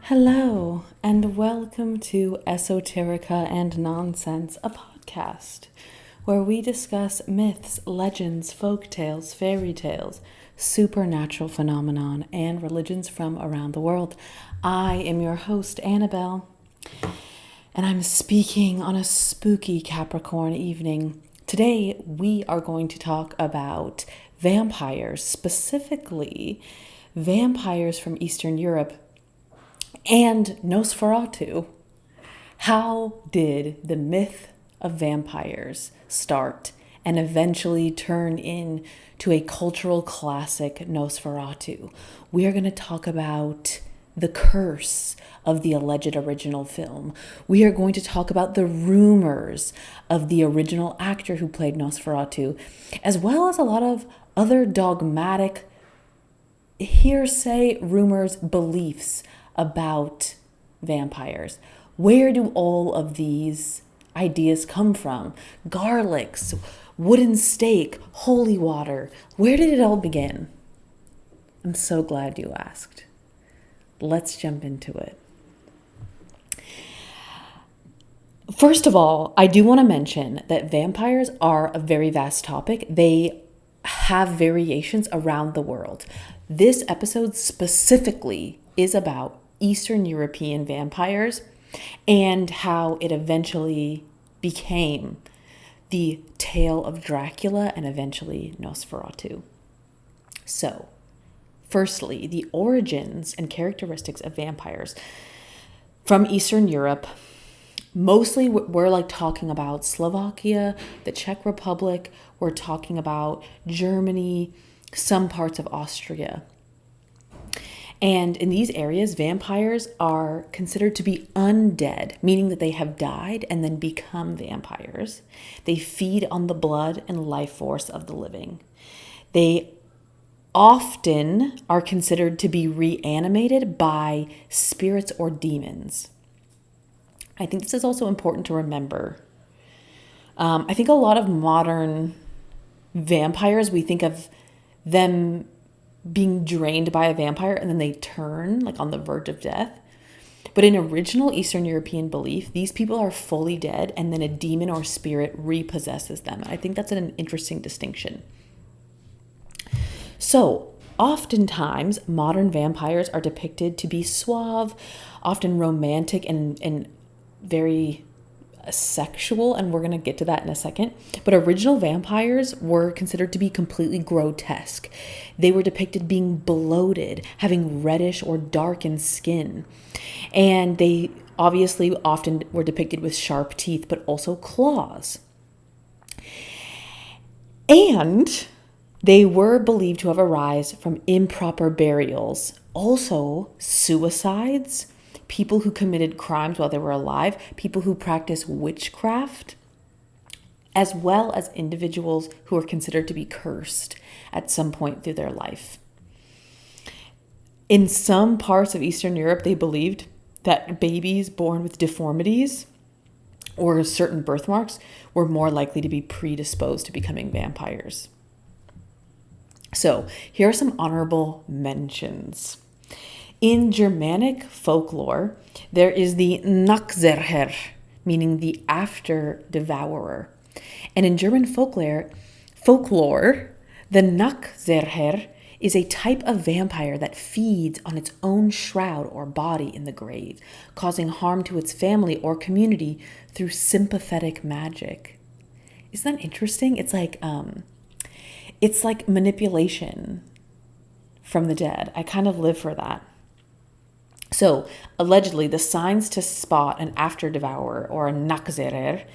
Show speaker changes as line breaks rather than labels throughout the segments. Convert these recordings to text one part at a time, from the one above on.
Hello, and welcome to Esoterica and Nonsense, a podcast where we discuss myths, legends, folk tales, fairy tales, supernatural phenomenon, and religions from around the world. I am your host, Annabelle, and I'm speaking on a spooky Capricorn evening. Today, we are going to talk about vampires, specifically vampires from Eastern Europe and Nosferatu. How did the myth of vampires start and eventually turn into a cultural classic, Nosferatu? We are going to talk about the curse of the alleged original film. We are going to talk about the rumors of the original actor who played Nosferatu, as well as a lot of other dogmatic hearsay, rumors, beliefs about vampires. Where do all of these ideas come from? Garlics, wooden stake, holy water. Where did it all begin? I'm so glad you asked. Let's jump into it. First of all, I do want to mention that vampires are a very vast topic. They have variations around the world. This episode specifically is about Eastern European vampires and how it eventually became the tale of Dracula and eventually Nosferatu. So, firstly, the origins and characteristics of vampires from Eastern Europe. Mostly we're talking about Slovakia, the Czech Republic, we're talking about Germany, some parts of Austria. And in these areas, vampires are considered to be undead, meaning that they have died and then become vampires. They feed on the blood and life force of the living. They often are considered to be reanimated by spirits or demons. I think this is also important to remember. I think a lot of modern vampires, we think of them being drained by a vampire and then they turn on the verge of death. But in original Eastern European belief, these people are fully dead and then a demon or spirit repossesses them. I think that's an interesting distinction. So, oftentimes, modern vampires are depicted to be suave, often romantic and very sexual, and we're going to get to that in a second. But original vampires were considered to be completely grotesque. They were depicted being bloated, having reddish or darkened skin. And they obviously often were depicted with sharp teeth, but also claws. And they were believed to have arisen from improper burials, also suicides, people who committed crimes while they were alive, people who practice witchcraft, as well as individuals who are considered to be cursed at some point through their life. In some parts of Eastern Europe, they believed that babies born with deformities or certain birthmarks were more likely to be predisposed to becoming vampires. So, here are some honorable mentions. In Germanic folklore, there is the Nachzerher, meaning the after-devourer. And in German folklore, the Nachzerher is a type of vampire that feeds on its own shroud or body in the grave, causing harm to its family or community through sympathetic magic. Isn't that interesting? It's like manipulation from the dead. I kind of live for that. So, allegedly, the signs to spot an after-devourer or a Nachzerer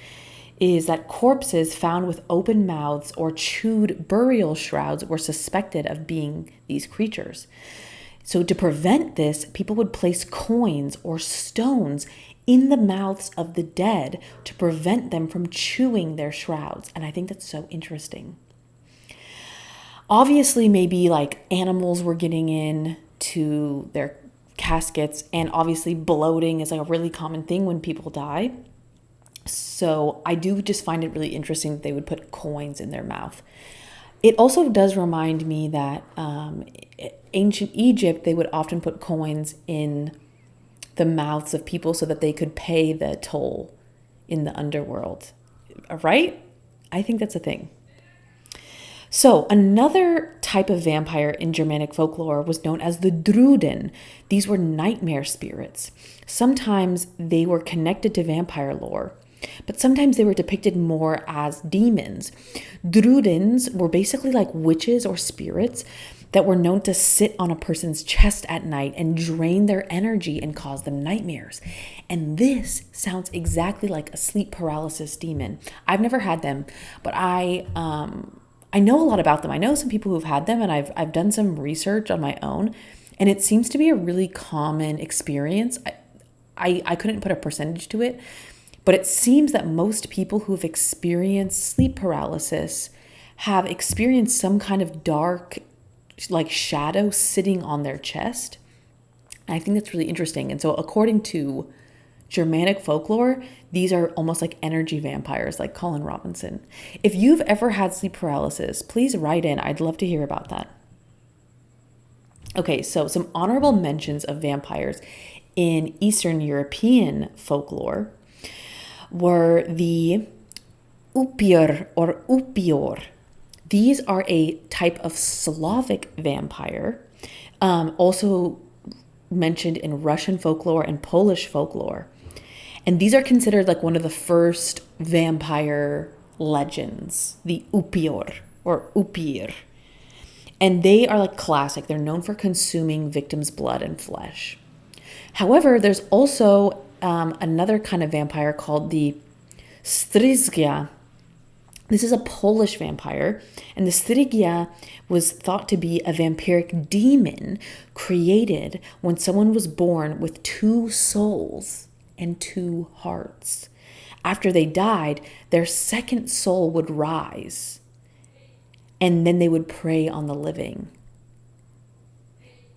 is that corpses found with open mouths or chewed burial shrouds were suspected of being these creatures. So, to prevent this, people would place coins or stones in the mouths of the dead to prevent them from chewing their shrouds. And I think that's so interesting. Obviously, maybe animals were getting in to their caskets, and obviously bloating is a really common thing when people die. So I do just find it really interesting that they would put coins in their mouth. It also does remind me that ancient Egypt, they would often put coins in the mouths of people so that they could pay the toll in the underworld. Right? I think that's a thing. So another type of vampire in Germanic folklore was known as the Druden. These were nightmare spirits. Sometimes they were connected to vampire lore, but sometimes they were depicted more as demons. Drudens were basically like witches or spirits that were known to sit on a person's chest at night and drain their energy and cause them nightmares. And this sounds exactly like a sleep paralysis demon. I've never had them, but I know a lot about them. I know some people who've had them, and I've done some research on my own, and it seems to be a really common experience. I couldn't put a percentage to it, but it seems that most people who've experienced sleep paralysis have experienced some kind of dark, like shadow sitting on their chest. And I think that's really interesting. And so according to Germanic folklore, these are almost like energy vampires, like Colin Robinson. If you've ever had sleep paralysis, please write in. I'd love to hear about that. Okay, so some honorable mentions of vampires in Eastern European folklore were the Upir or Upior. These are a type of Slavic vampire, also mentioned in Russian folklore and Polish folklore. And these are considered like one of the first vampire legends, the Upior or Upir. And they are like classic. They're known for consuming victims' blood and flesh. However, there's also another kind of vampire called the Strygia. This is a Polish vampire, and the Strygia was thought to be a vampiric demon created when someone was born with 2 souls and 2 hearts. After they died, their second soul would rise, and then they would prey on the living.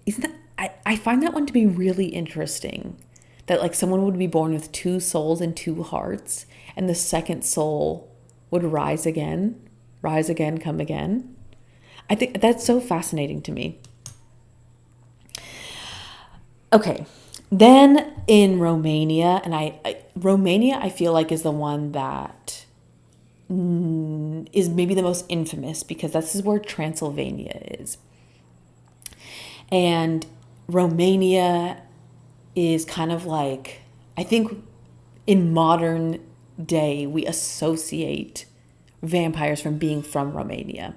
Isn't that? I find that one to be really interesting. That like someone would be born with 2 souls and 2 hearts, and the second soul would rise again, come again. I think that's so fascinating to me. Okay, then in Romania, and Romania I feel like is the one that is maybe the most infamous, because this is where Transylvania is. And Romania is kind of like, I think in modern day we associate vampires from being from Romania.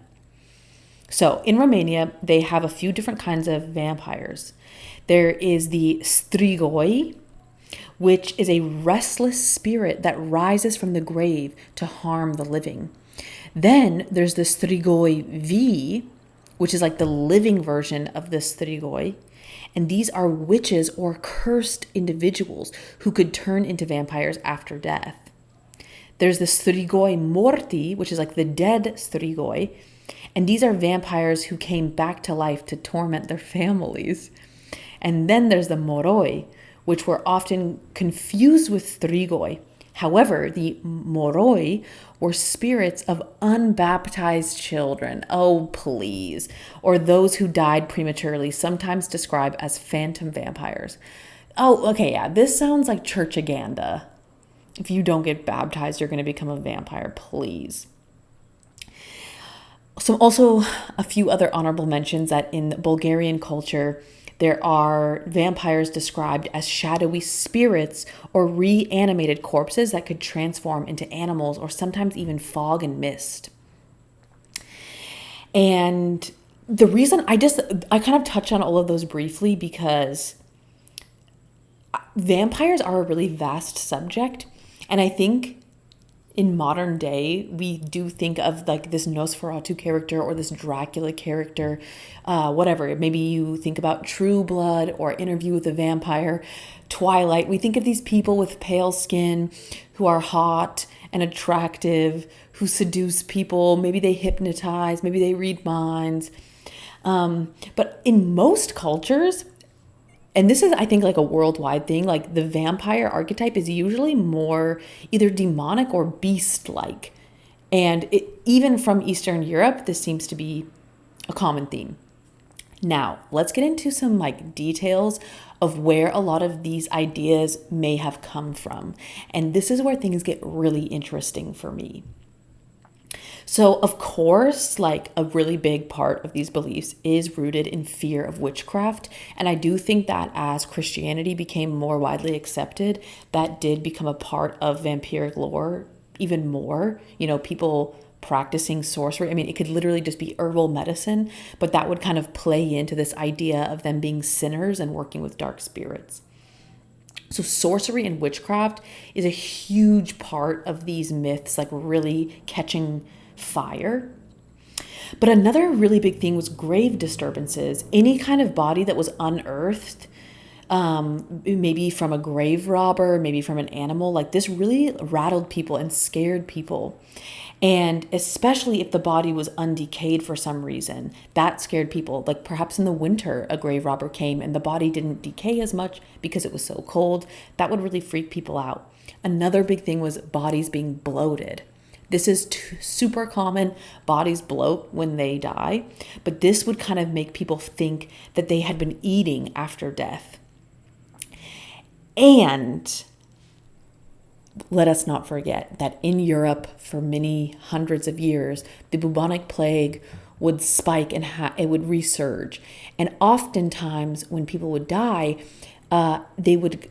So in Romania, they have a few different kinds of vampires. There is the strigoi, which is a restless spirit that rises from the grave to harm the living. Then there's the strigoi V, which is like the living version of the strigoi. And these are witches or cursed individuals who could turn into vampires after death. There's the strigoi morti, which is like the dead strigoi. And these are vampires who came back to life to torment their families. And then there's the moroi, which were often confused with strigoi. However, the moroi were spirits of unbaptized children. Oh, please. Or those who died prematurely, sometimes described as phantom vampires. Oh, okay, yeah, this sounds like churchaganda. If you don't get baptized, you're going to become a vampire, please. So also a few other honorable mentions that in Bulgarian culture, there are vampires described as shadowy spirits or reanimated corpses that could transform into animals or sometimes even fog and mist. And the reason I kind of touched on all of those briefly because vampires are a really vast subject. And I think in modern day, we do think of like this Nosferatu character or this Dracula character, whatever. Maybe you think about True Blood or Interview with a Vampire, Twilight. We think of these people with pale skin who are hot and attractive, who seduce people. Maybe they hypnotize, maybe they read minds. But in most cultures, and this is, I think, like a worldwide thing, like the vampire archetype is usually more either demonic or beast-like. And even from Eastern Europe, this seems to be a common theme. Now, let's get into some like details of where a lot of these ideas may have come from. And this is where things get really interesting for me. So, of course, like a really big part of these beliefs is rooted in fear of witchcraft. And I do think that as Christianity became more widely accepted, that did become a part of vampiric lore even more. You know, people practicing sorcery. I mean, it could literally just be herbal medicine, but that would kind of play into this idea of them being sinners and working with dark spirits. So sorcery and witchcraft is a huge part of these myths, like really catching fire. But another really big thing was grave disturbances. Any kind of body that was unearthed, maybe from a grave robber, maybe from an animal, like this really rattled people and scared people. And especially if the body was undecayed for some reason, that scared people. Like perhaps in the winter, a grave robber came and the body didn't decay as much because it was so cold. That would really freak people out. Another big thing was bodies being bloated. This is super common. Bodies bloat when they die, but this would kind of make people think that they had been eating after death. And let us not forget that in Europe for many hundreds of years, the bubonic plague would spike and it would resurge. And oftentimes when people would die, they would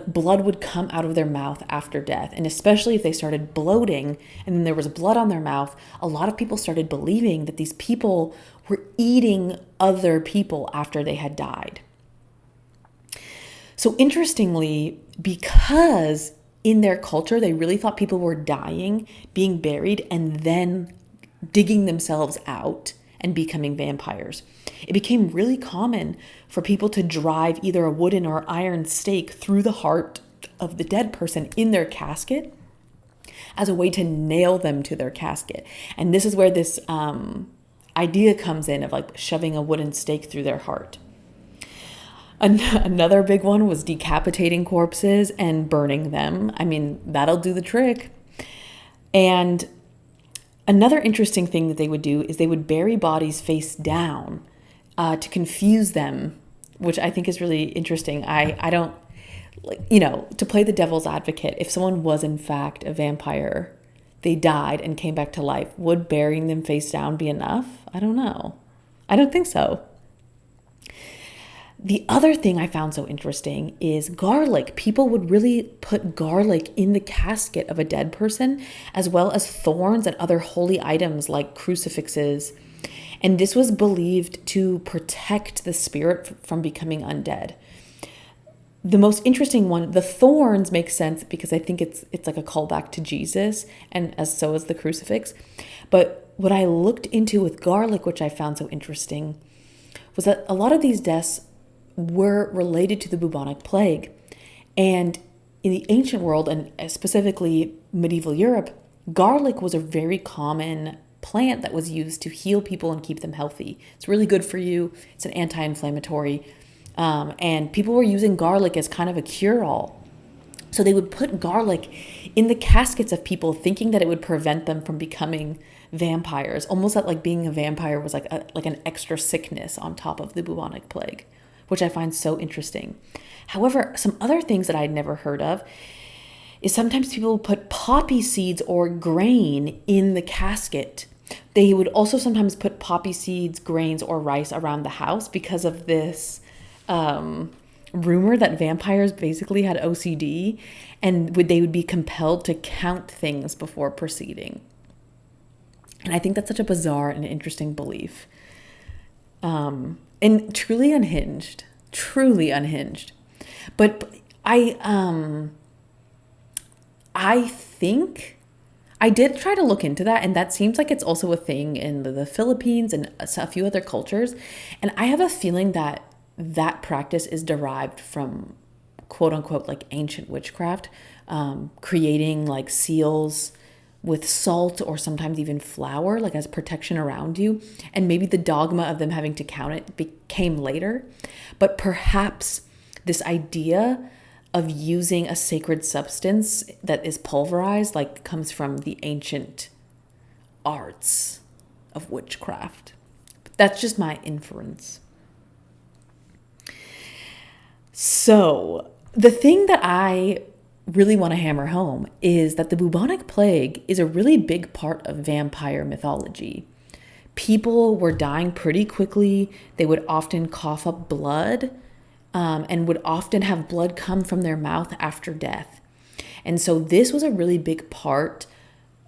blood would come out of their mouth after death. And especially if they started bloating and then there was blood on their mouth, a lot of people started believing that these people were eating other people after they had died. So interestingly, because in their culture, they really thought people were dying, being buried, and then digging themselves out and becoming vampires. It became really common for people to drive either a wooden or iron stake through the heart of the dead person in their casket as a way to nail them to their casket. And this is where this idea comes in of like shoving a wooden stake through their heart. Another big one was decapitating corpses and burning them. I mean, that'll do the trick. And another interesting thing that they would do is they would bury bodies face down to confuse them, which I think is really interesting. I don't, to play the devil's advocate, if someone was in fact a vampire, they died and came back to life, would burying them face down be enough? I don't know. I don't think so. The other thing I found so interesting is garlic. People would really put garlic in the casket of a dead person, as well as thorns and other holy items like crucifixes. And this was believed to protect the spirit from becoming undead. The most interesting one, the thorns, make sense because I think it's like a callback to Jesus, and as so is the crucifix. But what I looked into with garlic, which I found so interesting, was that a lot of these deaths were related to the bubonic plague. And in the ancient world, and specifically medieval Europe, garlic was a very common plant that was used to heal people and keep them healthy. It's really good for you. It's an anti-inflammatory. And people were using garlic as kind of a cure-all. So they would put garlic in the caskets of people thinking that it would prevent them from becoming vampires. Almost like being a vampire was like an extra sickness on top of the bubonic plague, which I find so interesting. However, some other things that I'd never heard of is sometimes people put poppy seeds or grain in the casket. They would also sometimes put poppy seeds, grains, or rice around the house because of this rumor that vampires basically had OCD and they would be compelled to count things before proceeding. And I think that's such a bizarre and interesting belief. And truly unhinged. But I think I did try to look into that, and that seems like it's also a thing in the Philippines and a few other cultures. And I have a feeling that that practice is derived from quote unquote like ancient witchcraft, creating like seals with salt or sometimes even flour, like as protection around you. And maybe the dogma of them having to count it came later. But perhaps this idea of using a sacred substance that is pulverized, like comes from the ancient arts of witchcraft. That's just my inference. So, the thing that I really want to hammer home is that the bubonic plague is a really big part of vampire mythology. People were dying pretty quickly. They would often cough up blood, and would often have blood come from their mouth after death. And so this was a really big part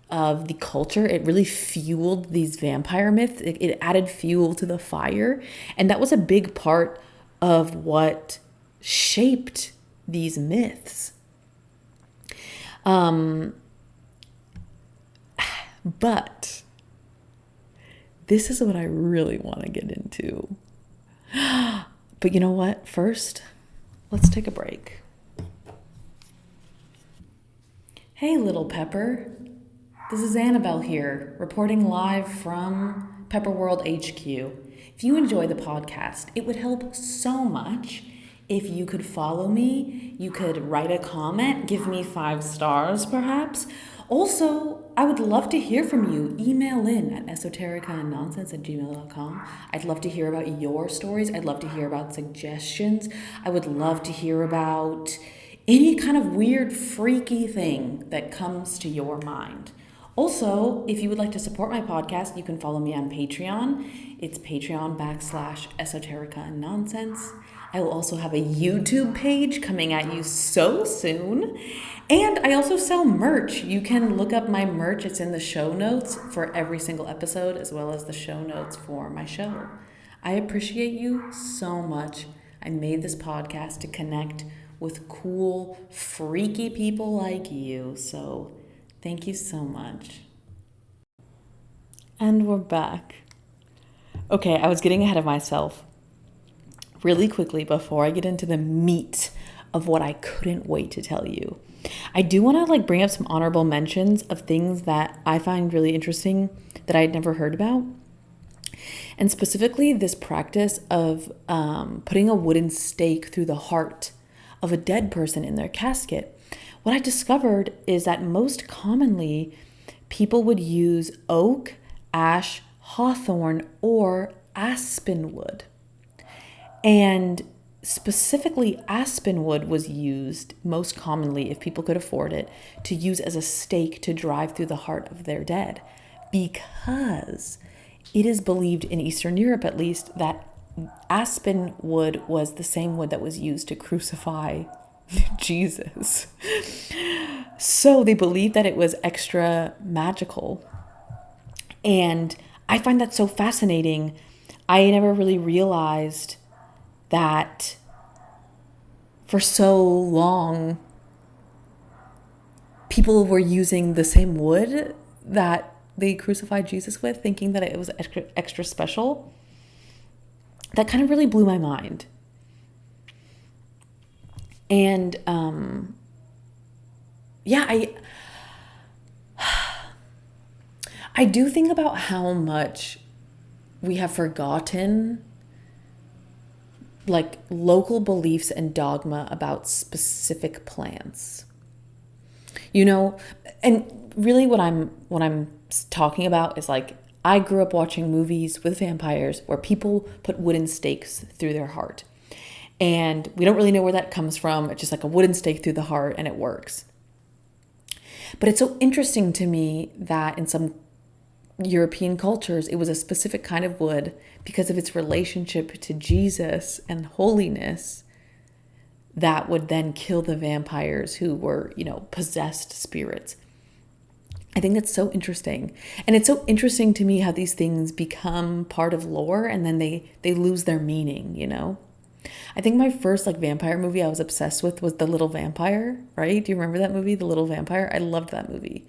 of the culture. It really fueled these vampire myths. It added fuel to the fire. And that was a big part of what shaped these myths. But this is what I really want to get into. But you know what? First, let's take a break. Hey, little Pepper. This is Annabelle here, reporting live from Pepper World HQ. If you enjoy the podcast, it would help so much if you could follow me. You could write a comment, give me 5 stars perhaps. Also, I would love to hear from you. Email in at esotericaandnonsense@gmail.com. I'd love to hear about your stories. I'd love to hear about suggestions. I would love to hear about any kind of weird, freaky thing that comes to your mind. Also, if you would like to support my podcast, you can follow me on Patreon. It's patreon.com/esotericaandnonsense. I will also have a YouTube page coming at you so soon. And I also sell merch. You can look up my merch. It's in the show notes for every single episode, as well as the show notes for my show. I appreciate you so much. I made this podcast to connect with cool, freaky people like you. So thank you so much. And we're back. Okay, I was getting ahead of myself. Really quickly, before I get into the meat of what I couldn't wait to tell you, I do want to bring up some honorable mentions of things that I find really interesting that I had never heard about. And specifically this practice of putting a wooden stake through the heart of a dead person in their casket. What I discovered is that most commonly people would use oak, ash, hawthorn, or aspen wood. And specifically aspen wood was used most commonly, if people could afford it, to use as a stake to drive through the heart of their dead, because it is believed in Eastern Europe at least that aspen wood was the same wood that was used to crucify Jesus. So they believed that it was extra magical. And I find that so fascinating. I never really realized that for so long people were using the same wood that they crucified Jesus with, thinking that it was extra special. That kind of really blew my mind. And I do think about how much we have forgotten local beliefs and dogma about specific plants. And really what I'm talking about is I grew up watching movies with vampires where people put wooden stakes through their heart. And we don't really know where that comes from. It's just a wooden stake through the heart and it works. But it's so interesting to me that in some European cultures, it was a specific kind of wood because of its relationship to Jesus and holiness that would then kill the vampires who were, possessed spirits. I think that's so interesting. And it's so interesting to me how these things become part of lore and then they lose their meaning, I think my first vampire movie I was obsessed with was The Little Vampire, right? Do you remember that movie, The Little Vampire? I loved that movie.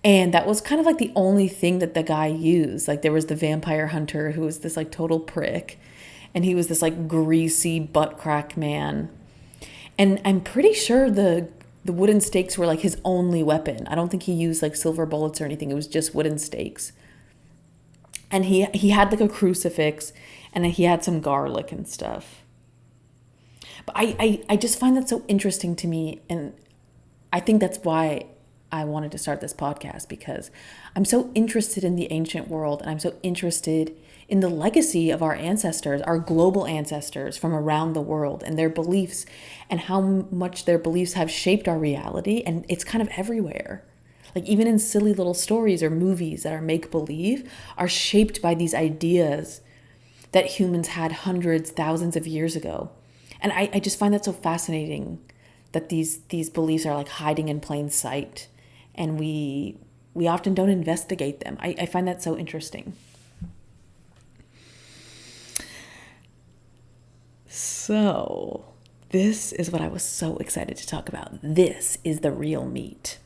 And that was kind of the only thing that the guy used. There was the vampire hunter who was this total prick. And he was this greasy butt crack man. And I'm pretty sure the wooden stakes were his only weapon. I don't think he used silver bullets or anything. It was just wooden stakes. And he had a crucifix and he had some garlic and stuff. But I just find that so interesting to me. And I think that's why I wanted to start this podcast, because I'm so interested in the ancient world and I'm so interested in the legacy of our ancestors, our global ancestors from around the world, and their beliefs, and how much their beliefs have shaped our reality. And it's kind of everywhere. Like even in silly little stories or movies that are make-believe are shaped by these ideas that humans had hundreds, thousands of years ago. And I just find that so fascinating that these beliefs are like hiding in plain sight, and we often don't investigate them. I find that so interesting. So this is what I was so excited to talk about. This is the real meat.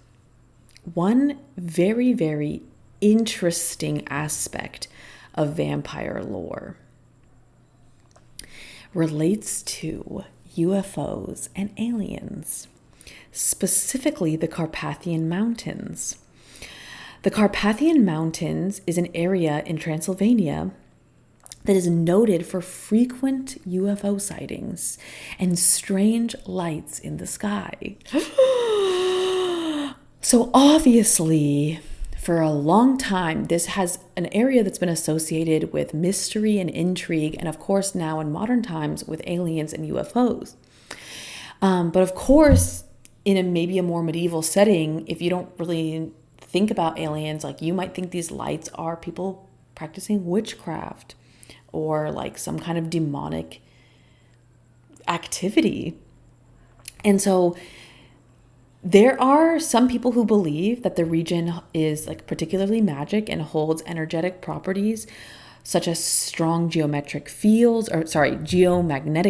One very, very interesting aspect of vampire lore relates to UFOs and aliens, specifically the Carpathian Mountains. The Carpathian Mountains is an area in Transylvania that is noted for frequent UFO sightings and strange lights in the sky. So obviously, for a long time, this has an area that's been associated with mystery and intrigue, and of course now in modern times with aliens and UFOs. But of course, in maybe a more medieval setting, if you don't really think about aliens, like you might think these lights are people practicing witchcraft or like some kind of demonic activity. And so there are some people who believe that the region is like particularly magic and holds energetic properties such as strong geomagnetic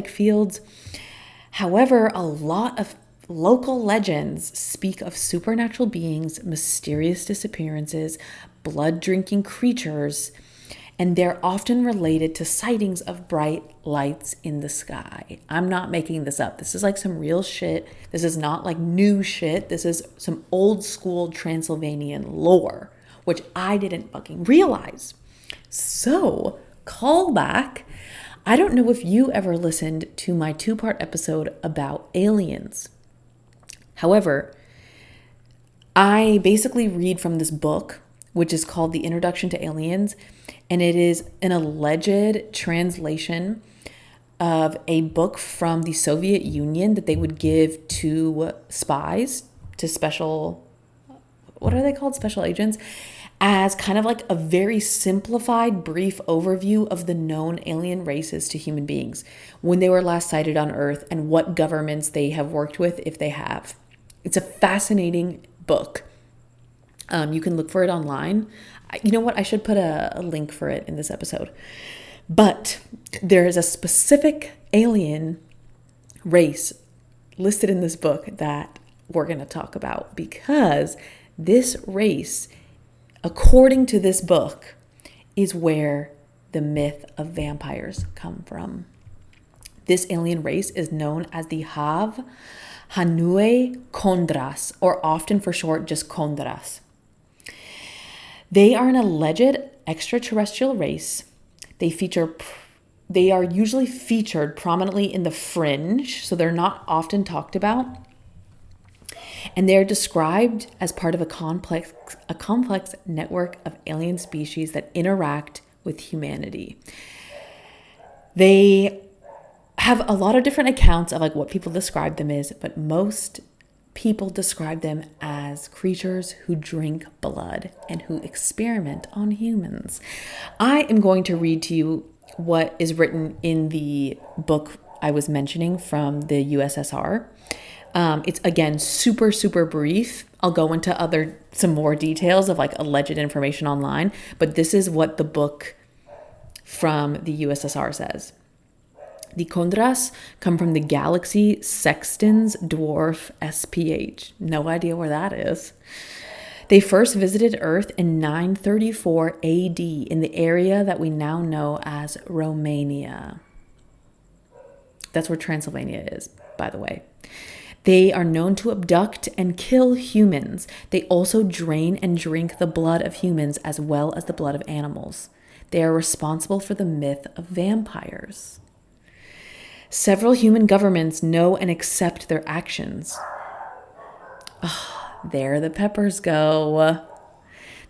fields. However, a lot of local legends speak of supernatural beings, mysterious disappearances, blood-drinking creatures, and they're often related to sightings of bright lights in the sky. I'm not making this up. This is like some real shit. This is not like new shit. This is some old school Transylvanian lore, which I didn't fucking realize. So, call back. I don't know if you ever listened to my 2-part episode about aliens. However, I basically read from this book, which is called The Introduction to Aliens, and it is an alleged translation of a book from the Soviet Union that they would give to spies, to special, what are they called? Special agents, as kind of like a very simplified, brief overview of the known alien races to human beings, when they were last sighted on Earth, and what governments they have worked with, if they have. It's a fascinating book. You can look for it online. You know what? I should put a link for it in this episode. But there is a specific alien race listed in this book that we're going to talk about, because this race, according to this book, is where the myth of vampires come from. This alien race is known as the Hanue Kondras, or often for short, just Kondras. They are an alleged extraterrestrial race. They are usually featured prominently in the fringe, so they're not often talked about. And they're described as part of a complex network of alien species that interact with humanity. They have a lot of different accounts of like what people describe them as, but most people describe them as creatures who drink blood and who experiment on humans. I am going to read to you what is written in the book I was mentioning from the USSR. It's again super, super brief. I'll go into some more details of like alleged information online, but this is what the book from the USSR says. The Kondras come from the galaxy Sexton's dwarf SPH. No idea where that is. They first visited Earth in 934 AD in the area that we now know as Romania. That's where Transylvania is, by the way. They are known to abduct and kill humans. They also drain and drink the blood of humans as well as the blood of animals. They are responsible for the myth of vampires. Several human governments know and accept their actions. Oh, there the peppers go.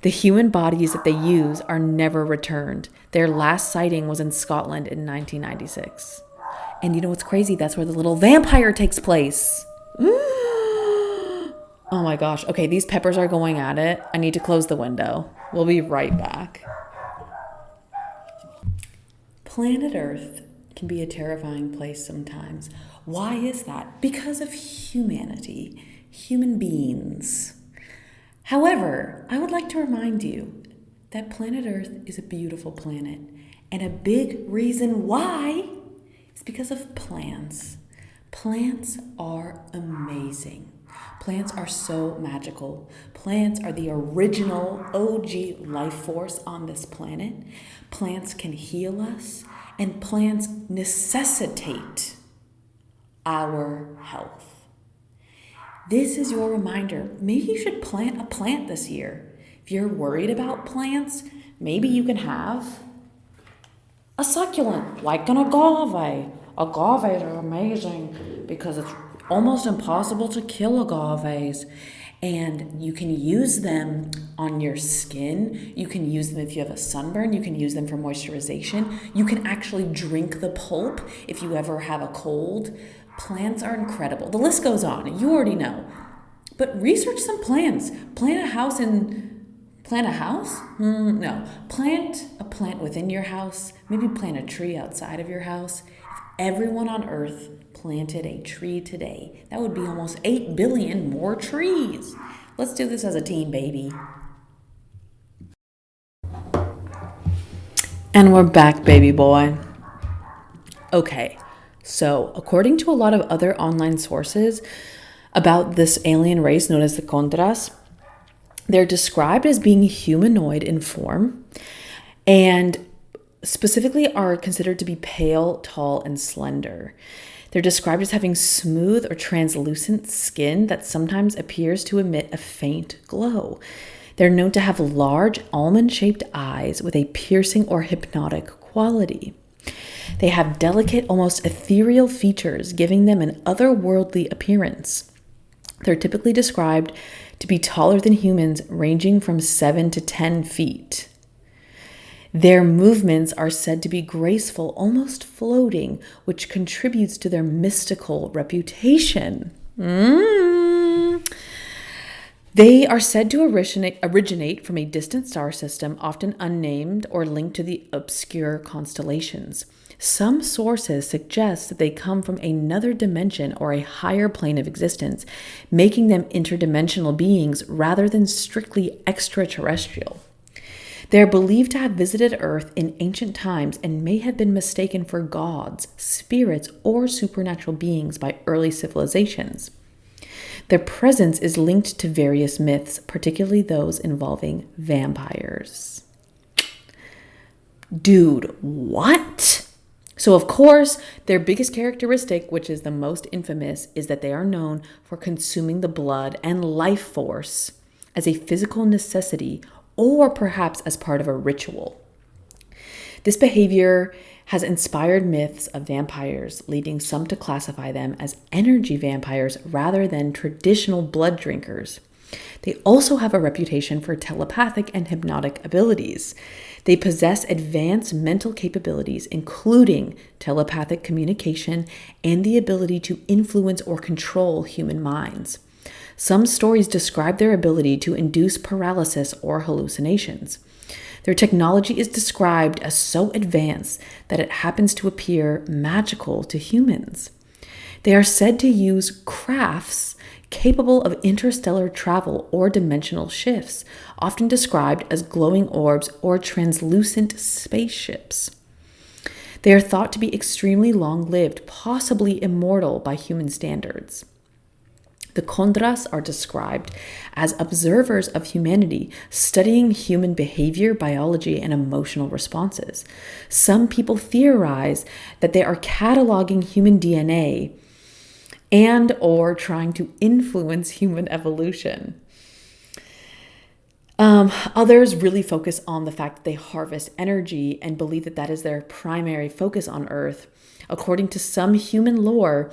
The human bodies that they use are never returned. Their last sighting was in Scotland in 1996. And you know what's crazy? That's where the little vampire takes place. Oh my gosh. Okay, these peppers are going at it. I need to close the window. We'll be right back. Planet Earth can be a terrifying place sometimes. Why is that? Because of humanity, human beings. However, I would like to remind you that planet Earth is a beautiful planet, and a big reason why is because of plants. Plants are amazing. Plants are so magical. Plants are the original OG life force on this planet. Plants can heal us, and plants necessitate our health. This is your reminder. Maybe you should plant a plant this year. If you're worried about plants, maybe you can have a succulent, like an agave. Agaves are amazing because it's almost impossible to kill agaves. And you can use them on your skin. You can use them if you have a sunburn. You can use them for moisturization. You can actually drink the pulp if you ever have a cold. Plants are incredible. The list goes on. You already know. But research some plants. Plant a house? No. Plant a plant within your house. Maybe plant a tree outside of your house. If everyone on Earth planted a tree today, that would be almost 8 billion more trees. Let's do this as a team, baby. And we're back, baby boy. Okay, so according to a lot of other online sources about this alien race known as the Contras, they're described as being humanoid in form and specifically are considered to be pale, tall, and slender. They're described as having smooth or translucent skin that sometimes appears to emit a faint glow. They're known to have large almond-shaped eyes with a piercing or hypnotic quality. They have delicate, almost ethereal features, giving them an otherworldly appearance. They're typically described to be taller than humans, ranging from 7 to 10 feet. Their movements are said to be graceful, almost floating, which contributes to their mystical reputation. They are said to originate from a distant star system, often unnamed or linked to the obscure constellations. Some sources suggest that they come from another dimension or a higher plane of existence, making them interdimensional beings rather than strictly extraterrestrial. They are believed to have visited Earth in ancient times and may have been mistaken for gods, spirits, or supernatural beings by early civilizations. Their presence is linked to various myths, particularly those involving vampires. Dude, what? So, of course, their biggest characteristic, which is the most infamous, is that they are known for consuming the blood and life force as a physical necessity or perhaps as part of a ritual. This behavior has inspired myths of vampires, leading some to classify them as energy vampires rather than traditional blood drinkers. They also have a reputation for telepathic and hypnotic abilities. They possess advanced mental capabilities, including telepathic communication and the ability to influence or control human minds. Some stories describe their ability to induce paralysis or hallucinations. Their technology is described as so advanced that it happens to appear magical to humans. They are said to use crafts capable of interstellar travel or dimensional shifts, often described as glowing orbs or translucent spaceships. They are thought to be extremely long-lived, possibly immortal by human standards. The Contras are described as observers of humanity, studying human behavior, biology, and emotional responses. Some people theorize that they are cataloging human DNA and or trying to influence human evolution. Others really focus on the fact that they harvest energy and believe that that is their primary focus on Earth. According to some human lore,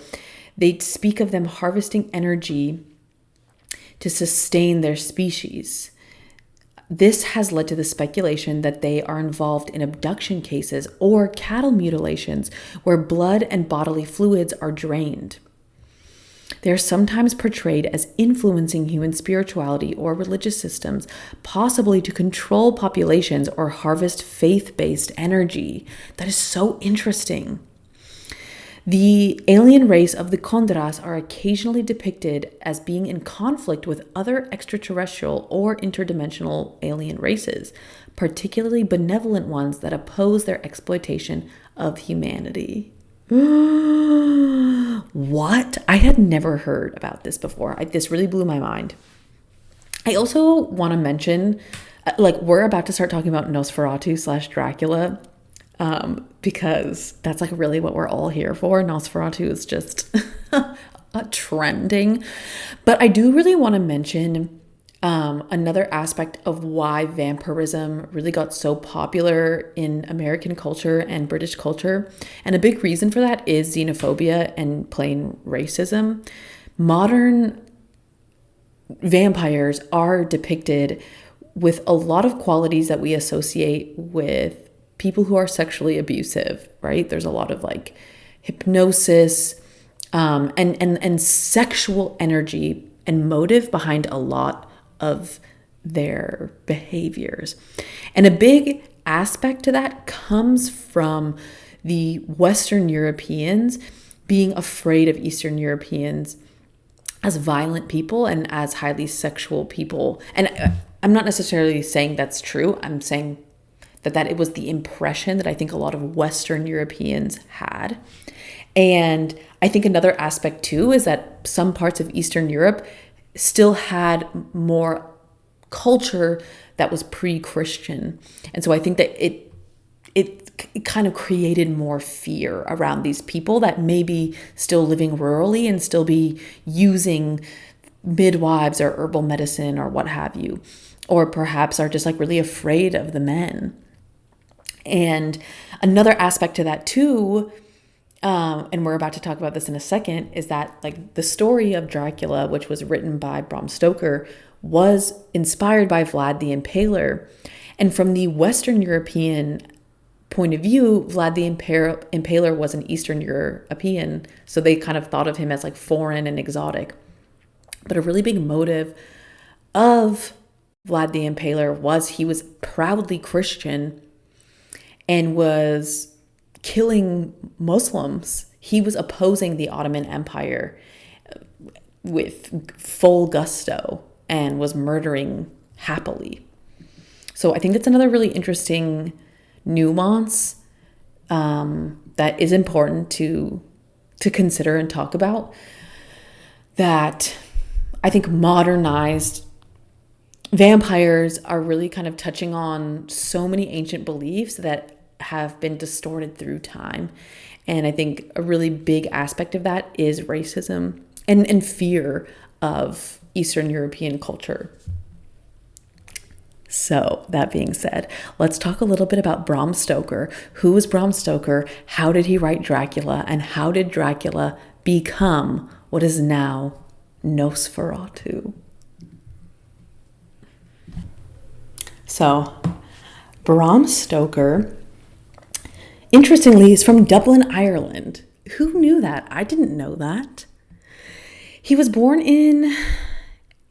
they speak of them harvesting energy to sustain their species. This has led to the speculation that they are involved in abduction cases or cattle mutilations where blood and bodily fluids are drained. They are sometimes portrayed as influencing human spirituality or religious systems, possibly to control populations or harvest faith-based energy. That is so interesting. The alien race of the Kondras are occasionally depicted as being in conflict with other extraterrestrial or interdimensional alien races, particularly benevolent ones that oppose their exploitation of humanity. What? I had never heard about this before. This really blew my mind. I also want to mention, we're about to start talking about Nosferatu / Dracula, because that's like really what we're all here for. Nosferatu is just trending. But I do really want to mention another aspect of why vampirism really got so popular in American culture and British culture. And a big reason for that is xenophobia and plain racism. Modern vampires are depicted with a lot of qualities that we associate with people who are sexually abusive, right? There's a lot of like hypnosis and sexual energy and motive behind a lot of their behaviors. And a big aspect to that comes from the Western Europeans being afraid of Eastern Europeans as violent people and as highly sexual people. And I'm not necessarily saying that's true. I'm saying that it was the impression that I think a lot of Western Europeans had. And I think another aspect too is that some parts of Eastern Europe still had more culture that was pre-Christian. And so I think that it kind of created more fear around these people that may be still living rurally and still be using midwives or herbal medicine or what have you, or perhaps are just like really afraid of the men. And another aspect to that too, and we're about to talk about this in a second, is that like the story of Dracula, which was written by Bram Stoker, was inspired by Vlad the Impaler. And from the Western European point of view, Vlad the Impaler was an Eastern European, so they kind of thought of him as like foreign and exotic. But a really big motive of Vlad the Impaler was he was proudly Christian and was killing Muslims. He was opposing the Ottoman Empire with full gusto and was murdering happily. So I think that's another really interesting nuance that is important to consider and talk about, that I think modernized vampires are really kind of touching on so many ancient beliefs that have been distorted through time. And I think a really big aspect of that is racism and fear of Eastern European culture. So that being said, let's talk a little bit about Bram Stoker. Who was Bram Stoker? How did he write Dracula? And how did Dracula become what is now Nosferatu? So Bram Stoker, interestingly, is from Dublin, Ireland. Who knew that? I didn't know that. He was born in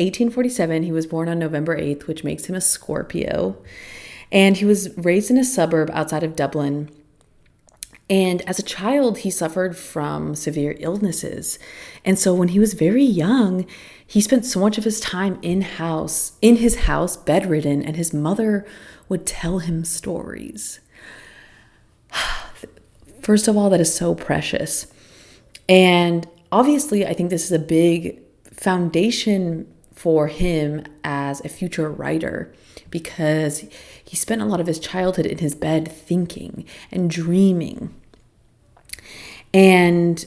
1847. He was born on November 8th, which makes him a Scorpio. And he was raised in a suburb outside of Dublin. And as a child, he suffered from severe illnesses. And so when he was very young, he spent so much of his time in his house, bedridden, and his mother would tell him stories. First of all, that is so precious. And obviously, I think this is a big foundation for him as a future writer, because he spent a lot of his childhood in his bed thinking and dreaming. And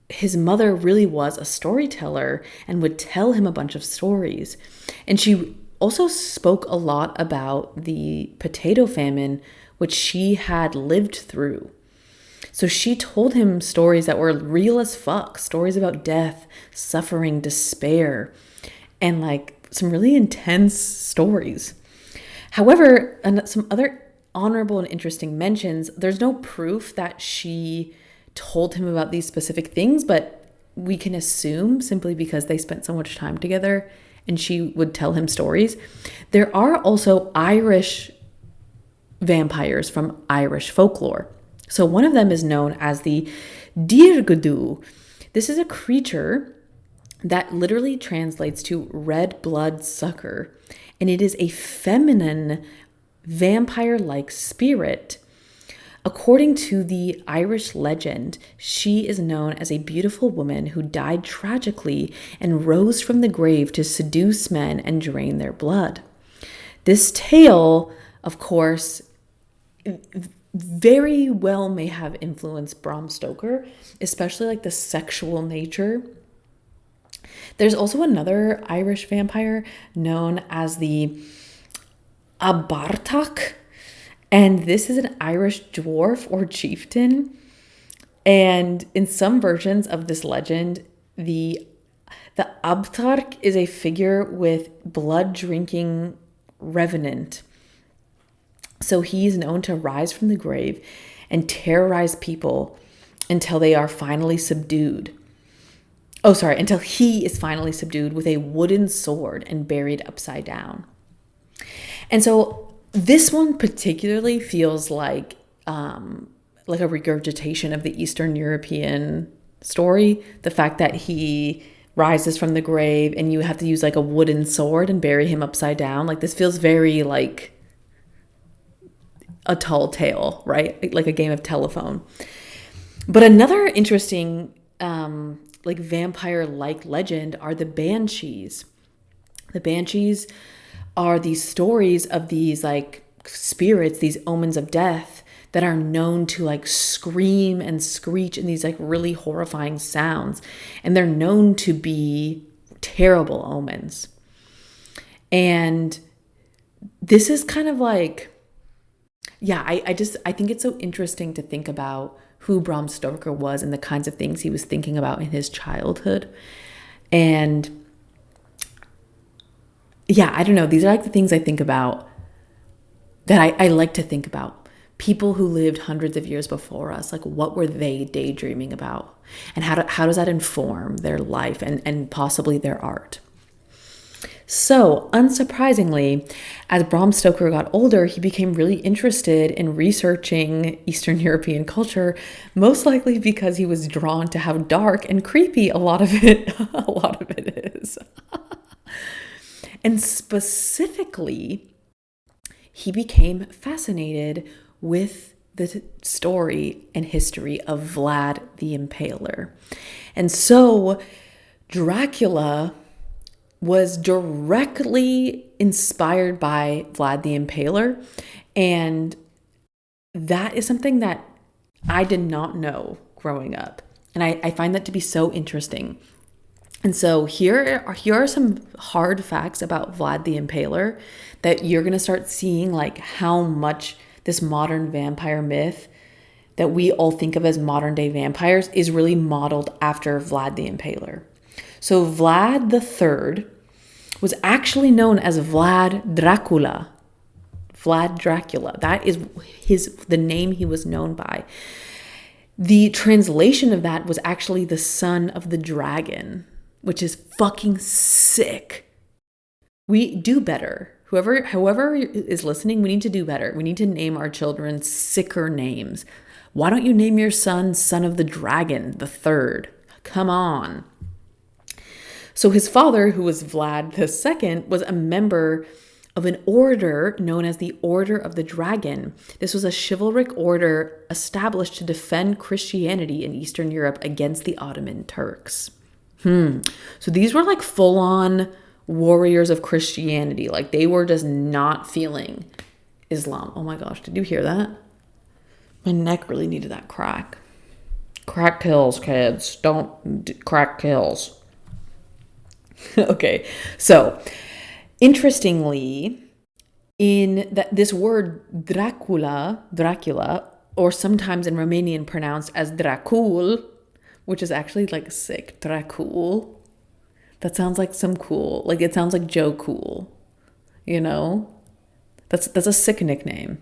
his mother really was a storyteller and would tell him a bunch of stories. And she also spoke a lot about the potato famine, which she had lived through. So she told him stories that were real as fuck, stories about death, suffering, despair, and like some really intense stories. However, and some other honorable and interesting mentions, there's no proof that she told him about these specific things, but we can assume simply because they spent so much time together and she would tell him stories. There are also Irish vampires from Irish folklore. So one of them is known as the Dirgudu. This is a creature that literally translates to red blood sucker, and it is a feminine vampire-like spirit. According to the Irish legend, she is known as a beautiful woman who died tragically and rose from the grave to seduce men and drain their blood. This tale, of course, very well may have influenced Bram Stoker, especially like the sexual nature. There's also another Irish vampire known as the Abartak, and this is an Irish dwarf or chieftain. And in some versions of this legend, the Abtark is a figure with blood-drinking revenant. So he's known to rise from the grave and terrorize people until they are finally subdued. Until he is finally subdued with a wooden sword and buried upside down. And so this one particularly feels like a regurgitation of the Eastern European story. The fact that he rises from the grave and you have to use like a wooden sword and bury him upside down. Like this feels very like a tall tale, right? Like a game of telephone. But another interesting vampire-like legend are the banshees. The banshees are these stories of these like spirits, these omens of death that are known to like scream and screech in these like really horrifying sounds. And they're known to be terrible omens. And this is kind of like, I think it's so interesting to think about who Bram Stoker was and the kinds of things he was thinking about in his childhood. And I don't know. These are like the things I think about that I like to think about. People who lived hundreds of years before us, like what were they daydreaming about? And how does that inform their life and possibly their art? So, unsurprisingly, as Bram Stoker got older, he became really interested in researching Eastern European culture, most likely because he was drawn to how dark and creepy a lot of it is. And specifically, he became fascinated with the story and history of Vlad the Impaler. And so, Dracula was directly inspired by Vlad the Impaler. And that is something that I did not know growing up. And I find that to be so interesting. And so here are some hard facts about Vlad the Impaler that you're going to start seeing like how much this modern vampire myth that we all think of as modern day vampires is really modeled after Vlad the Impaler. So Vlad III was actually known as Vlad Dracula. Vlad Dracula. That is the name he was known by. The translation of that was actually the son of the dragon, which is fucking sick. We do better. However is listening, we need to do better. We need to name our children sicker names. Why don't you name your son of the dragon, the third? Come on. So his father, who was Vlad II, was a member of an order known as the Order of the Dragon. This was a chivalric order established to defend Christianity in Eastern Europe against the Ottoman Turks. So these were like full-on warriors of Christianity. Like they were just not feeling Islam. Oh my gosh, did you hear that? My neck really needed that crack. Crack kills, kids. Crack kills. Okay, so interestingly, in this word Dracula, or sometimes in Romanian pronounced as Dracul, which is actually like sick, Dracul. That sounds like some cool, like it sounds like Joe Cool, you know? That's a sick nickname.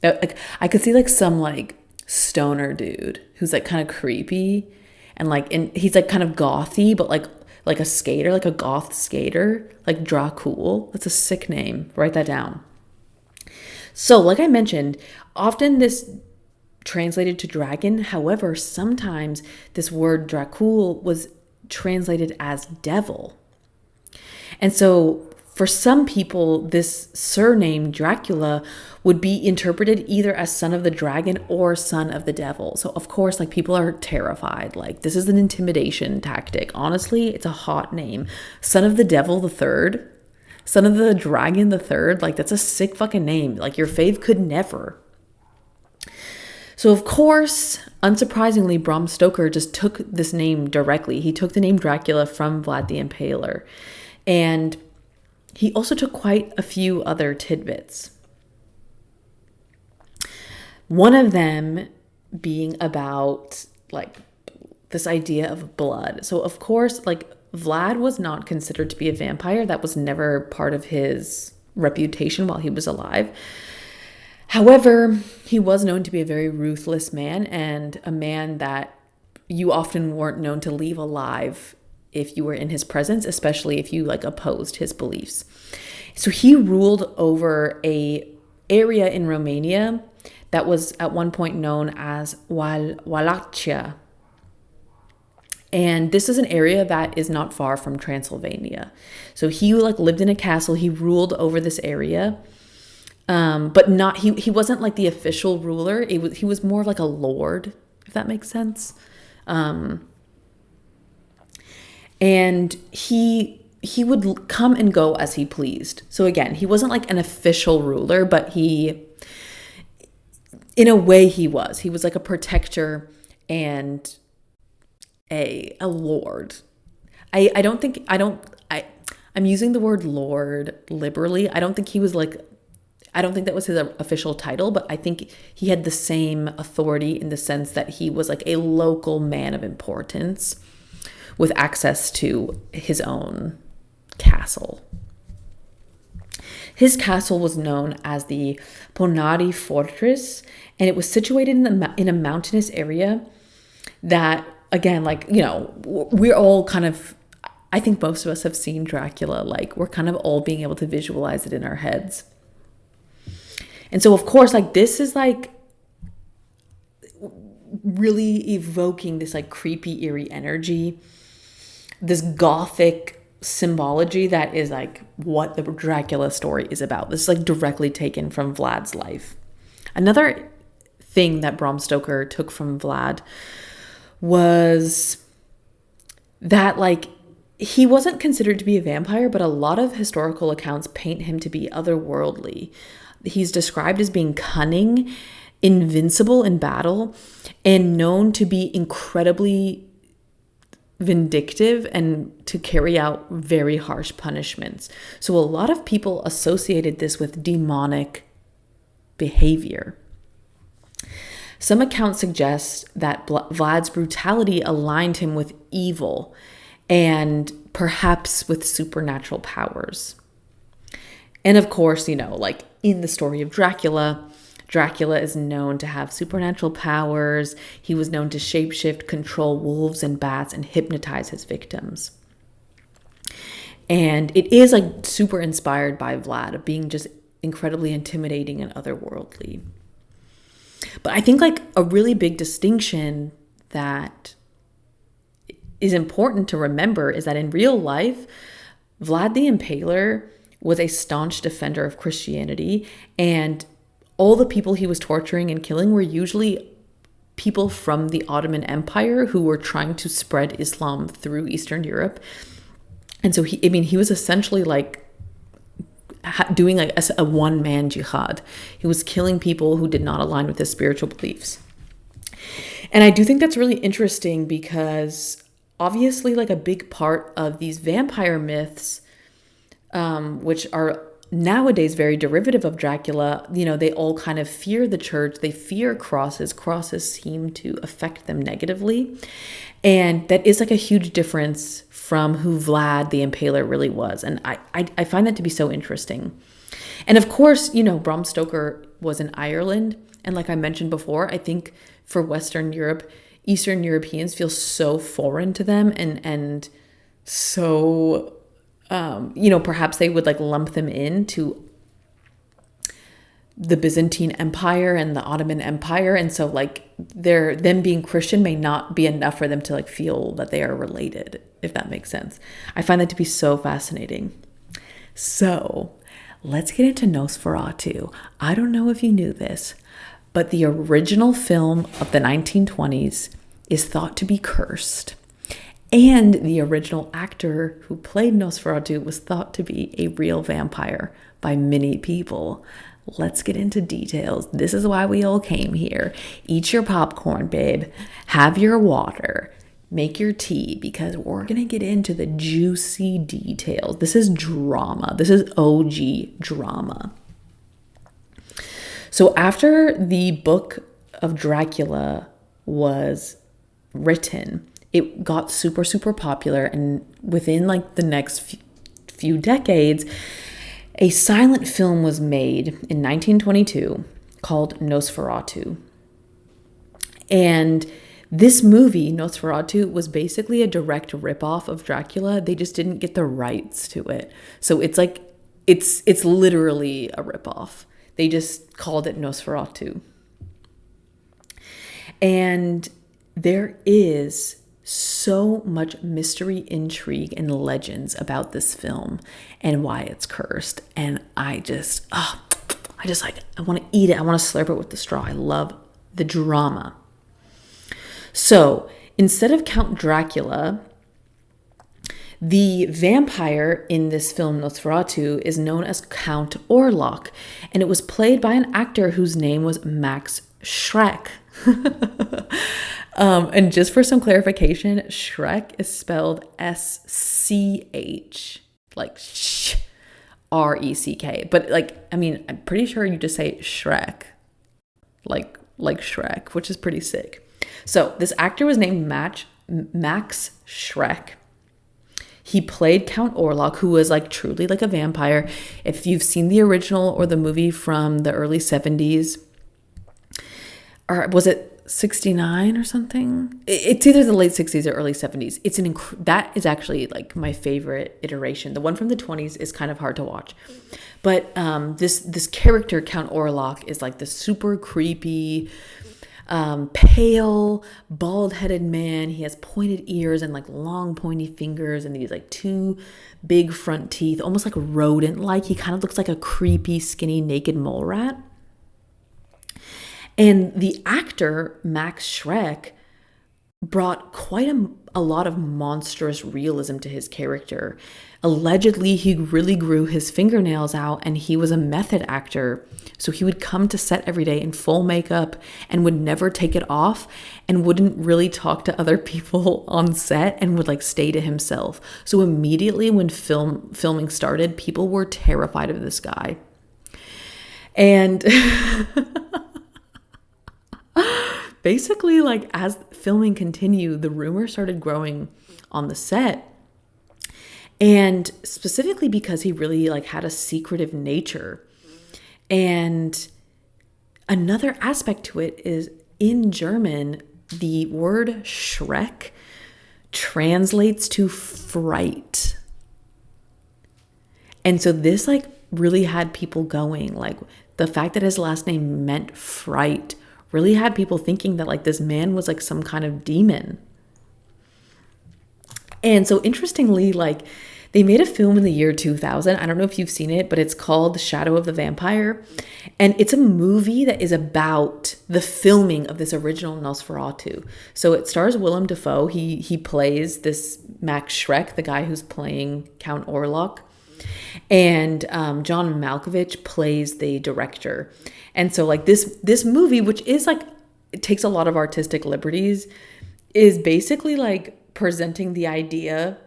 Like I could see like some like stoner dude who's like kind of creepy and like he's like kind of gothy, but like a skater, like a goth skater, like Dracula. That's a sick name. Write that down. So, like I mentioned, often this translated to dragon. However, sometimes this word Dracul was translated as devil. And so for some people, this surname Dracula would be interpreted either as son of the dragon or son of the devil. So of course, like people are terrified. Like this is an intimidation tactic. Honestly, it's a hot name. Son of the devil the third, son of the dragon the third. Like that's a sick fucking name. Like your fave could never. So of course, unsurprisingly, Bram Stoker just took this name directly. He took the name Dracula from Vlad the Impaler. And he also took quite a few other tidbits. One of them being about like this idea of blood. So of course, like Vlad was not considered to be a vampire. That was never part of his reputation while he was alive. However, he was known to be a very ruthless man and a man that you often weren't known to leave alive if you were in his presence, especially if you like opposed his beliefs. So he ruled over a area in Romania that was at one point known as Wallachia. And this is an area that is not far from Transylvania. So he like lived in a castle. He ruled over this area. But not he wasn't like the official ruler. He was more like a lord, if that makes sense. And he would come and go as he pleased. So again, he wasn't like an official ruler, but in a way he was. He was like a protector and a lord. I'm using the word lord liberally. I don't think that was his official title, but I think he had the same authority in the sense that he was like a local man of importance with access to his own castle. His castle was known as the Ponari Fortress, and it was situated in a mountainous area that, again, like, you know, we're all kind of, I think most of us have seen Dracula, like we're kind of all being able to visualize it in our heads. And so, of course, like this is like really evoking this like creepy, eerie energy, this gothic symbology that is like what the Dracula story is about. This is like directly taken from Vlad's life. Another thing that Bram Stoker took from Vlad was that like he wasn't considered to be a vampire, but a lot of historical accounts paint him to be otherworldly. He's described as being cunning, invincible in battle, and known to be incredibly vindictive and to carry out very harsh punishments. So a lot of people associated this with demonic behavior. Some accounts suggest that Vlad's brutality aligned him with evil and perhaps with supernatural powers. And of course, you know, like in the story of Dracula, Dracula is known to have supernatural powers. He was known to shapeshift, control wolves and bats, and hypnotize his victims. And it is like super inspired by Vlad of being just incredibly intimidating and otherworldly. But I think like a really big distinction that is important to remember is that in real life, Vlad the Impaler was a staunch defender of Christianity, and all the people he was torturing and killing were usually people from the Ottoman Empire who were trying to spread Islam through Eastern Europe. And so he was essentially like doing like a one-man jihad. He was killing people who did not align with his spiritual beliefs. And I do think that's really interesting because obviously like a big part of these vampire myths, which are nowadays very derivative of Dracula, you know, they all kind of fear the church. They fear crosses. Crosses seem to affect them negatively. And that is like a huge difference from who Vlad the Impaler really was. And I find that to be so interesting. And of course, Bram Stoker was in Ireland. And like I mentioned before, I think for Western Europe, Eastern Europeans feel so foreign to them and so, perhaps they would like lump them into the Byzantine Empire and the Ottoman Empire. And so like them being Christian may not be enough for them to like feel that they are related, if that makes sense. I find that to be so fascinating. So let's get into Nosferatu. I don't know if you knew this, but the original film of the 1920s is thought to be cursed. And the original actor who played Nosferatu was thought to be a real vampire by many people. Let's get into details. This is why we all came here. Eat your popcorn, babe. Have your water. Make your tea, because we're going to get into the juicy details. This is drama. This is OG drama. So after the book of Dracula was written, it got super, super popular. And within like the next few decades, a silent film was made in 1922 called Nosferatu. And this movie, Nosferatu, was basically a direct ripoff of Dracula. They just didn't get the rights to it. So it's like, it's literally a ripoff. They just called it Nosferatu. And there is so much mystery, intrigue, and legends about this film and why it's cursed. And I want to eat it. I want to slurp it with the straw. I love the drama. So instead of Count Dracula, the vampire in this film, Nosferatu, is known as Count Orlok. And it was played by an actor whose name was Max Schreck. And just for some clarification, Shrek is spelled S-C-H, like R-E-C-K. But I'm pretty sure you just say Shrek, like Shrek, which is pretty sick. So this actor was named Max Schreck. He played Count Orlok, who was like truly like a vampire. If you've seen the original or the movie from the early 70s, or was it 69 or something? It's either the late 60s or early 70s. That is actually like my favorite iteration. The one from the 20s is kind of hard to watch. But this character, Count Orlok, is like this super creepy, pale, bald-headed man. He has pointed ears and like long pointy fingers and these like two big front teeth, almost like rodent-like. He kind of looks like a creepy, skinny, naked mole rat. And the actor, Max Schreck, brought quite a lot of monstrous realism to his character. Allegedly, he really grew his fingernails out, and he was a method actor. So he would come to set every day in full makeup and would never take it off and wouldn't really talk to other people on set and would like stay to himself. So immediately when filming started, people were terrified of this guy. And basically, like as filming continued, the rumor started growing on the set. And specifically because he really like had a secretive nature. And another aspect to it is in German, the word Schreck translates to fright. And so this like really had people going, like the fact that his last name meant fright really had people thinking that like this man was like some kind of demon. And so interestingly, like they made a film in the year 2000. I don't know if you've seen it, but it's called The Shadow of the Vampire. And it's a movie that is about the filming of this original Nosferatu. So it stars Willem Dafoe. He plays this Max Schreck, the guy who's playing Count Orlok. And John Malkovich plays the director. And so like this movie, which is like, it takes a lot of artistic liberties, is basically like presenting the idea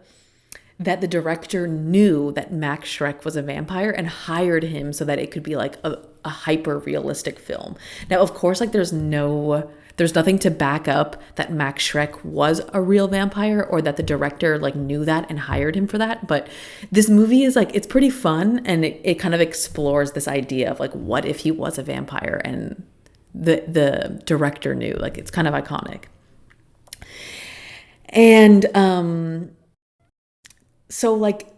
that the director knew that Max Schreck was a vampire and hired him so that it could be like a hyper realistic film. Now, of course, like there's no There's nothing to back up that Max Schreck was a real vampire or that the director like knew that and hired him for that. But this movie is like, it's pretty fun, and it kind of explores this idea of like, what if he was a vampire and the director knew. Like, it's kind of iconic. And so like,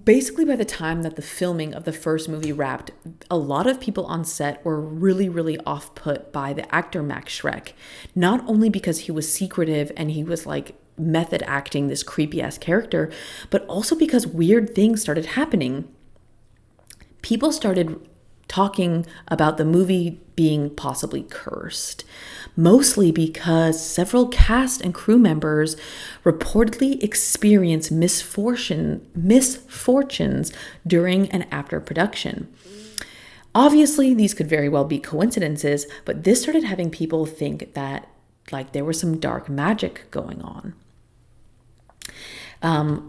basically by the time that the filming of the first movie wrapped, a lot of people on set were really, really off-put by the actor Max Schreck. Not only because he was secretive and he was like method acting this creepy ass character, but also because weird things started happening. People started talking about the movie being possibly cursed, mostly because several cast and crew members reportedly experienced misfortunes during and after production. Obviously, these could very well be coincidences, but this started having people think that like there was some dark magic going on.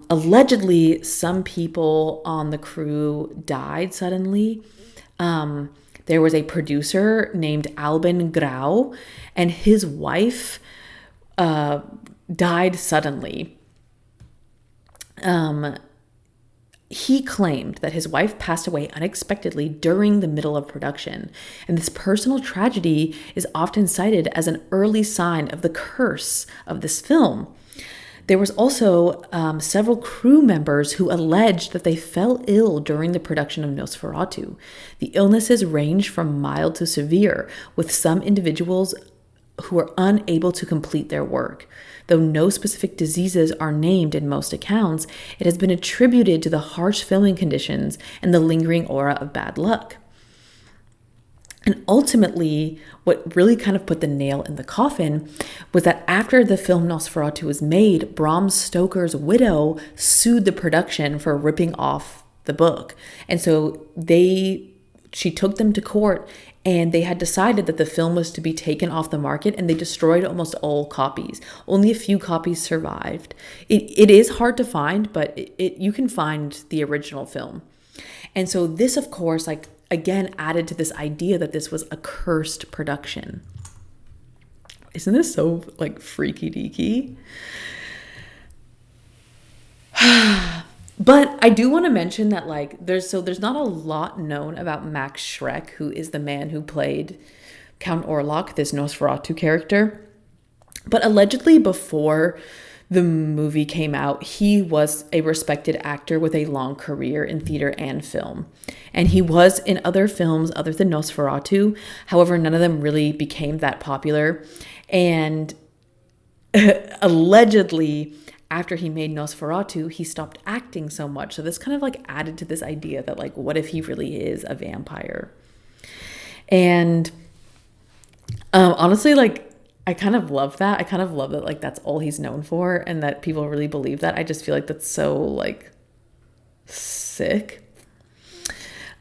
Allegedly, some people on the crew died suddenly. There was a producer named Albin Grau, and his wife died suddenly. He claimed that his wife passed away unexpectedly during the middle of production, and this personal tragedy is often cited as an early sign of the curse of this film. There was also several crew members who alleged that they fell ill during the production of Nosferatu. The illnesses ranged from mild to severe, with some individuals who were unable to complete their work. Though no specific diseases are named in most accounts, it has been attributed to the harsh filming conditions and the lingering aura of bad luck. And ultimately, what really kind of put the nail in the coffin was that after the film Nosferatu was made, Bram Stoker's widow sued the production for ripping off the book. And so she took them to court, and they had decided that the film was to be taken off the market, and they destroyed almost all copies. Only a few copies survived. It is hard to find, but you can find the original film. And so this, of course, like, again, added to this idea that this was a cursed production. Isn't this so like freaky deaky? But I do want to mention that like there's not a lot known about Max Schreck, who is the man who played Count Orlok, this Nosferatu character. But allegedly before the movie came out, he was a respected actor with a long career in theater and film. And he was in other films other than Nosferatu. However, none of them really became that popular. And allegedly, after he made Nosferatu, he stopped acting so much. So this kind of like added to this idea that like, what if he really is a vampire? And honestly, like, I kind of love that. I kind of love that, like, that's all he's known for and that people really believe that. I just feel like that's so, like, sick.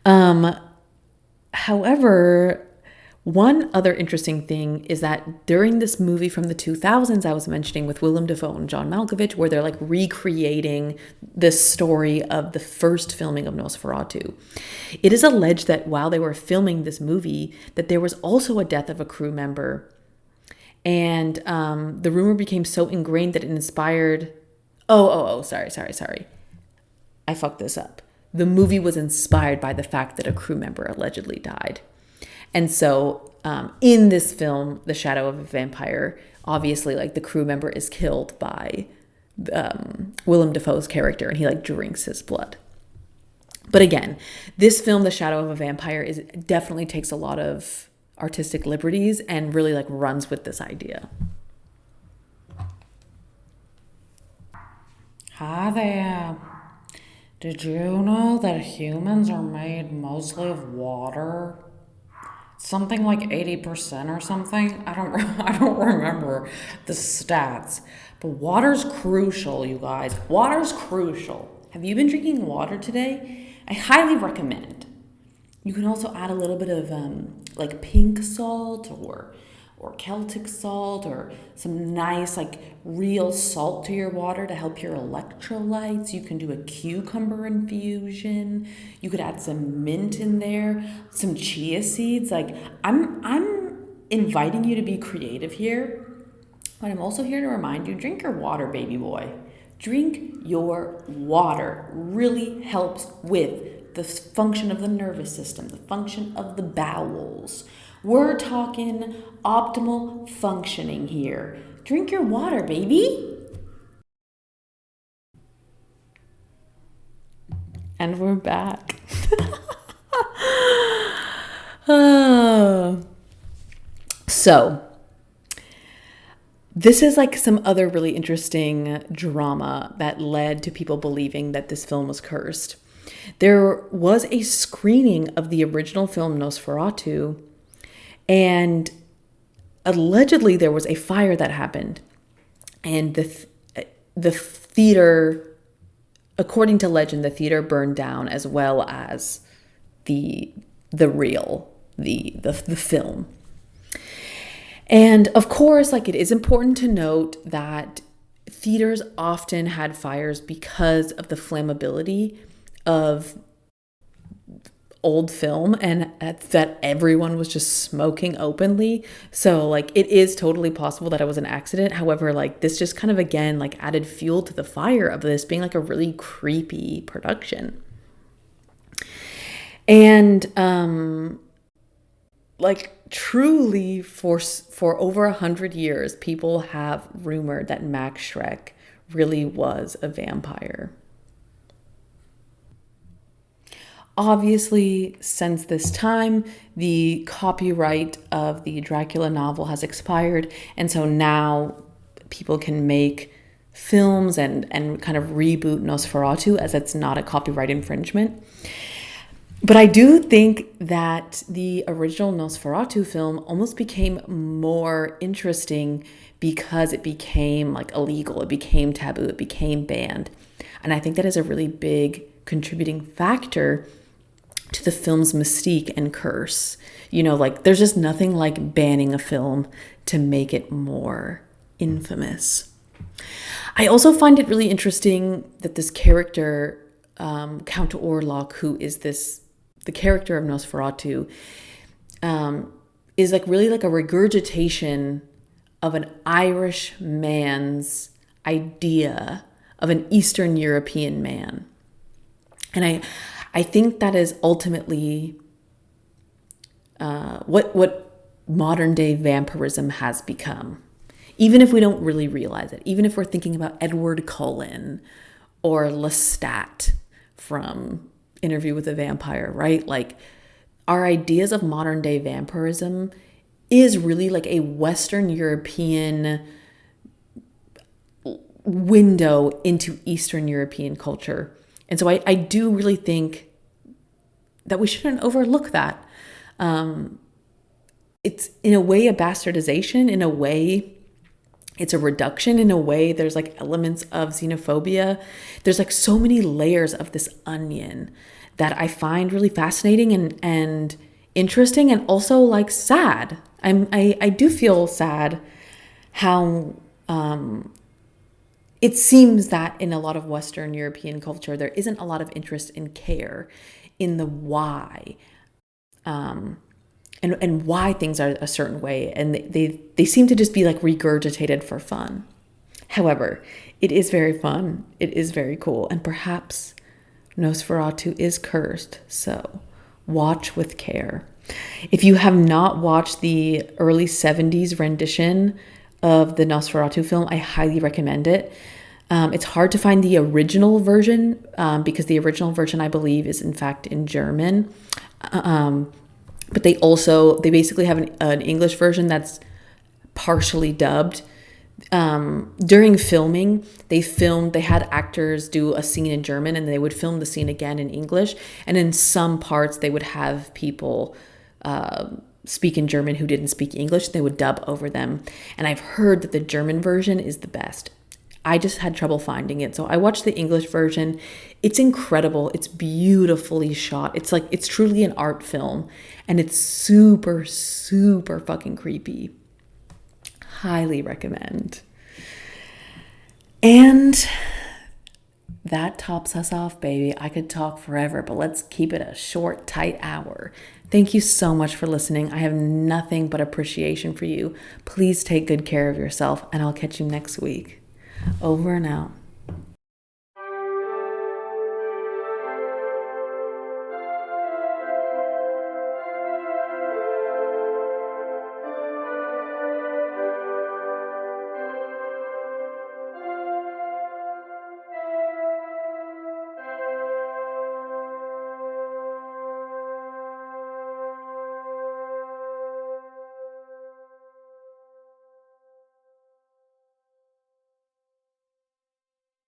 However, one other interesting thing is that during this movie from the 2000s I was mentioning with Willem Dafoe and John Malkovich, where they're, like, recreating this story of the first filming of Nosferatu, it is alleged that while they were filming this movie, that there was also a death of a crew member. And the rumor became so ingrained that it inspired... Sorry. I fucked this up. The movie was inspired by the fact that a crew member allegedly died. And so in this film, The Shadow of a Vampire, obviously, like, the crew member is killed by Willem Dafoe's character, and he, like, drinks his blood. But again, this film, The Shadow of a Vampire, definitely takes a lot of artistic liberties and really like runs with this idea.
Hi there. Did you know that humans are made mostly of water? Something like 80% or something. I don't remember the stats. But water's crucial, you guys. Water's crucial. Have you been drinking water today? I highly recommend. You can also add a little bit of like pink salt or Celtic salt or some nice like real salt to your water to help your electrolytes. You can do a cucumber infusion. You could add some mint in there, some chia seeds. Like I'm
inviting you to be creative here, but I'm also here to remind you, drink your water, baby boy. Drink your water. Really helps with the function of the nervous system, the function of the bowels. We're talking optimal functioning here. Drink your water, baby. And we're back. So, this is like some other really interesting drama that led to people believing that this film was cursed. There was a screening of the original film Nosferatu, and allegedly there was a fire that happened. And the theater, according to legend, the theater burned down as well as the film. And of course, like, it is important to note that theaters often had fires because of the flammability of old film and that everyone was just smoking openly. So like, it is totally possible that it was an accident. However, like, this just kind of again like added fuel to the fire of this being like a really creepy production. And like, truly for over 100 years, people have rumored that Max Schreck really was a vampire. Obviously, since this time, the copyright of the Dracula novel has expired, and so now people can make films and kind of reboot Nosferatu, as it's not a copyright infringement. But I do think that the original Nosferatu film almost became more interesting because it became like illegal, it became taboo, it became banned. And I think that is a really big contributing factor to the film's mystique and curse. You know, like, there's just nothing like banning a film to make it more infamous. I also find it really interesting that this character, Count Orlok, who is the character of Nosferatu, is like really like a regurgitation of an Irish man's idea of an Eastern European man. And I think that is ultimately what modern day vampirism has become. Even if we don't really realize it, even if we're thinking about Edward Cullen or Lestat from Interview with a Vampire, right? Like, our ideas of modern day vampirism is really like a Western European window into Eastern European culture. And so I do really think that we shouldn't overlook that. It's in a way a bastardization, in a way it's a reduction, in a way there's like elements of xenophobia. There's like so many layers of this onion that I find really fascinating and interesting, and also like sad. I do feel sad how it seems that in a lot of Western European culture, there isn't a lot of interest and care in the why, and why things are a certain way. And they seem to just be like regurgitated for fun. However, it is very fun. It is very cool. And perhaps Nosferatu is cursed. So watch with care. If you have not watched the early 70s rendition of the Nosferatu film, I highly recommend it. It's hard to find the original version because the original version, I believe, is in fact in German. But they basically have an English version that's partially dubbed. During filming, they had actors do a scene in German, and they would film the scene again in English. And in some parts, they would have people speak in German who didn't speak English. They would dub over them. And I've heard that the German version is the best. I just had trouble finding it. So I watched the English version. It's incredible. It's beautifully shot. It's truly an art film. And it's super, super fucking creepy. Highly recommend. And that tops us off, baby. I could talk forever, but let's keep it a short, tight hour. Thank you so much for listening. I have nothing but appreciation for you. Please take good care of yourself, and I'll catch you next week. Over and out.